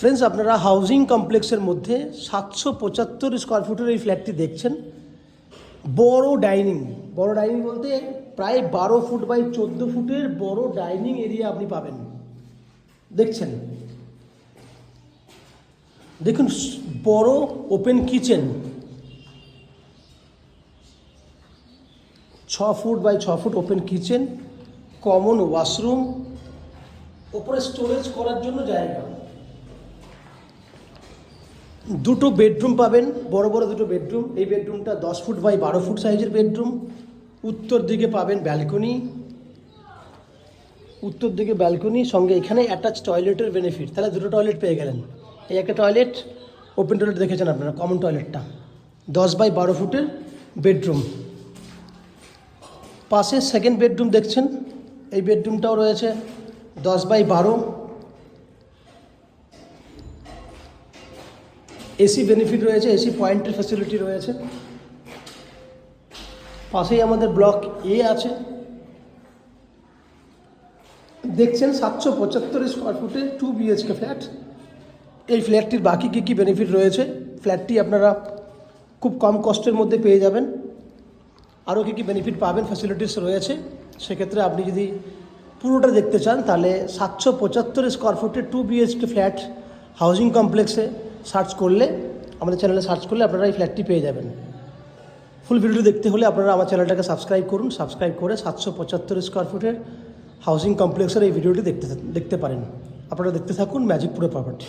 Friends, আপনারা housing কমপ্লেক্সের মধ্যে 775 স্কোয়ার ফুটের এই ফ্ল্যাটটি দেখছেন। বড় ডাইনিং বলতে প্রায় 12 ফুট বাই 14 ফুটের বড় ডাইনিং এরিয়া আপনি পাবেন। দেখছেন, দেখুন, বড় open kitchen, 6 foot by 6 foot open kitchen, common washroom, ওপরে স্টোরেজ করার জন্য জায়গা, দুটো বেডরুম পাবেন, বড় বড় দুটো বেডরুম। এই বেডরুমটা 10 ফুট বাই 12 ফুট সাইজের বেডরুম। উত্তর দিকে পাবেন ব্যালকনি, সঙ্গে এখানে অ্যাটাচ টয়লেটের বেনিফিট, তাহলে দুটো টয়লেট পেয়ে গেলেন। এই একটা টয়লেট, ওপেন টয়লেট দেখেছেন আপনারা, কমন টয়লেটটা 10 বাই 12 ফুটের বেডরুম। পাশে সেকেন্ড বেডরুম দেখছেন, এই বেডরুমটাও রয়েছে 10 বাই 12। এসি বেনিফিট রয়েছে, এসি পয়েন্টের ফ্যাসিলিটি রয়েছে। পাশেই আমাদের ব্লক এ আছে। দেখছেন 775 স্কোয়ার ফুটে 2 BHK ফ্ল্যাট। এই ফ্ল্যাটটির বাকি কী বেনিফিট রয়েছে, ফ্ল্যাটটি আপনারা খুব কম কস্টের মধ্যে পেয়ে যাবেন। আরও কী বেনিফিট পাবেন, ফ্যাসিলিটিস রয়েছে। সেক্ষেত্রে আপনি যদি পুরোটা দেখতে চান তাহলে 775 স্কোয়ার ফুটে 2 BHK ফ্ল্যাট হাউজিং কমপ্লেক্সে সার্চ করলে, আমাদের চ্যানেলে সার্চ করলে আপনারা এই ফ্ল্যাটটি পেয়ে যাবেন। ফুল ভিডিও দেখতে হলে আপনারা আমার চ্যানেলটাকে সাবস্ক্রাইব করুন। সাবস্ক্রাইব করে 775 স্কোয়ার ফুটের হাউজিং কমপ্লেক্সের এই ভিডিওটি দেখতে পারেন। আপনারা দেখতে থাকুন ম্যাজিকপুরে প্রপার্টি।